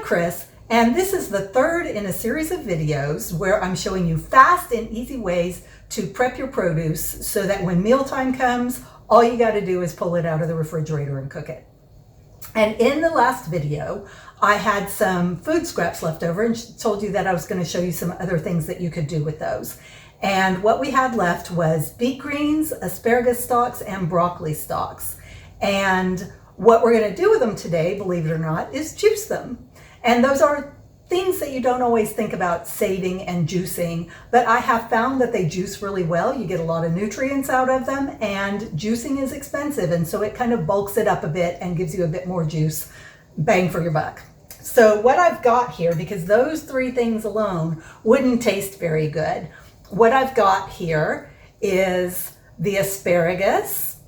Chris, and this is the third in a series of videos where I'm showing you fast and easy ways to prep your produce so that when mealtime comes, all you got to do is pull it out of the refrigerator and cook it. And in the last video, I had some food scraps left over and told you that I was going to show you some other things that you could do with those. And what we had left was beet greens, asparagus stalks, and broccoli stalks. And what we're going to do with them today, believe it or not, is juice them. And those are things that you don't always think about saving and juicing, but I have found that they juice really well. You get a lot of nutrients out of them, and juicing is expensive, and so it kind of bulks it up a bit and gives you a bit more juice, bang for your buck. So what I've got here, because those three things alone wouldn't taste very good, what I've got here is the asparagus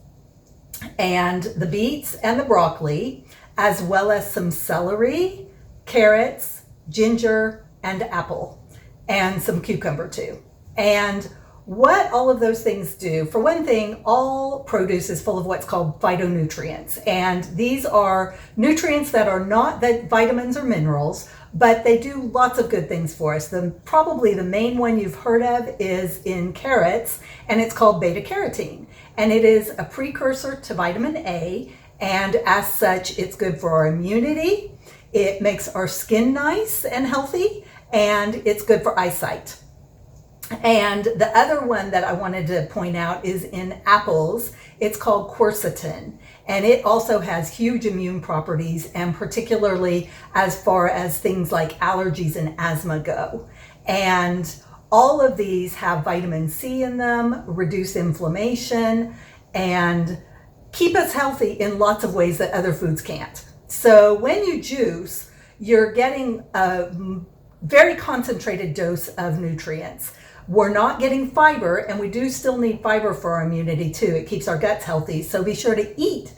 and the beets and the broccoli, as well as some celery, carrots, ginger, and apple, and some cucumber too. And what all of those things do, for one thing, all produce is full of what's called phytonutrients. And these are nutrients that are not vitamins or minerals, but they do lots of good things for us. Probably the main one you've heard of is in carrots, and it's called beta carotene. And it is a precursor to vitamin A, and as such, it's good for our immunity. It makes our skin nice and healthy, and it's good for eyesight. And the other one that I wanted to point out is in apples. It's called quercetin, and it also has huge immune properties, and particularly as far as things like allergies and asthma go. And all of these have vitamin C in them, reduce inflammation, and keep us healthy in lots of ways that other foods can't. So when you juice, you're getting a very concentrated dose of nutrients. We're not getting fiber, and we do still need fiber for our immunity too. It keeps our guts healthy, so be sure to eat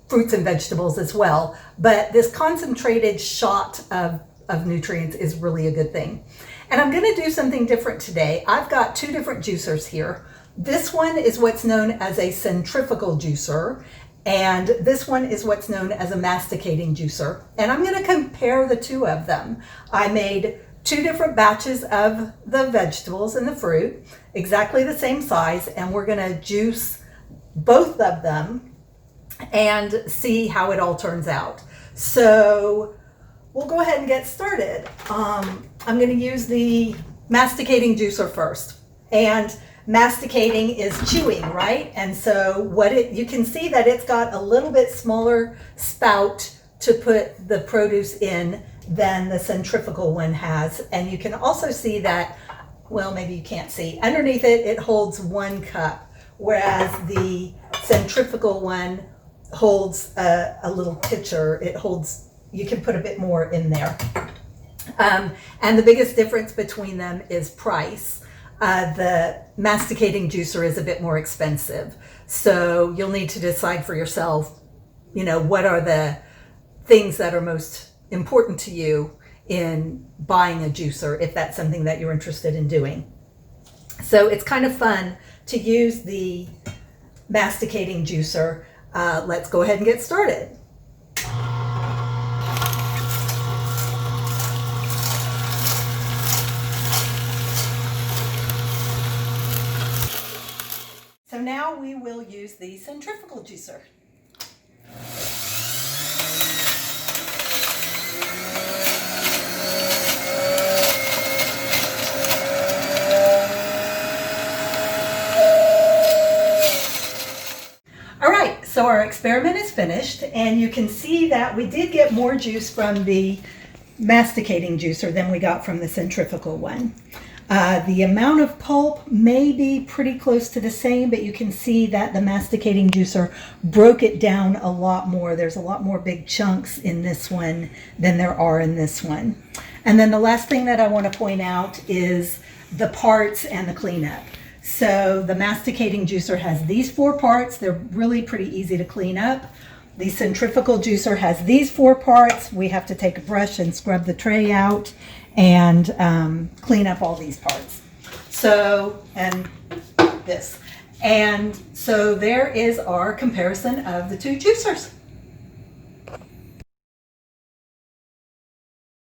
fruits and vegetables as well. But this concentrated shot of nutrients is really a good thing. And I'm going to do something different today. I've got two different juicers here. This one is what's known as a centrifugal juicer, and this one is what's known as a masticating juicer. And I'm going to compare the two of them. I made two different batches of the vegetables and the fruit, exactly the same size, and we're going to juice both of them and see how it all turns out. So we'll go ahead and get started. I'm going to use the masticating juicer first. And masticating is chewing, right? And so you can see that it's got a little bit smaller spout to put the produce in than the centrifugal one has. And you can also see that, well, maybe you can't see, underneath it, it holds 1 cup, whereas the centrifugal one holds a little pitcher. You can put a bit more in there. And the biggest difference between them is price. The masticating juicer is a bit more expensive. So you'll need to decide for yourself, what are the things that are most important to you in buying a juicer, if that's something that you're interested in doing. So it's kind of fun to use the masticating juicer. Let's go ahead and get started. So now we will use the centrifugal juicer. All right, so our experiment is finished, and you can see that we did get more juice from the masticating juicer than we got from the centrifugal one. The amount of pulp may be pretty close to the same, but you can see that the masticating juicer broke it down a lot more. There's a lot more big chunks in this one than there are in this one. And then the last thing that I want to point out is the parts and the cleanup. So the masticating juicer has these 4 parts. They're really pretty easy to clean up. The centrifugal juicer has these 4 parts. We have to take a brush and scrub the tray out and clean up all these parts. So, and this. And so there is our comparison of the two juicers.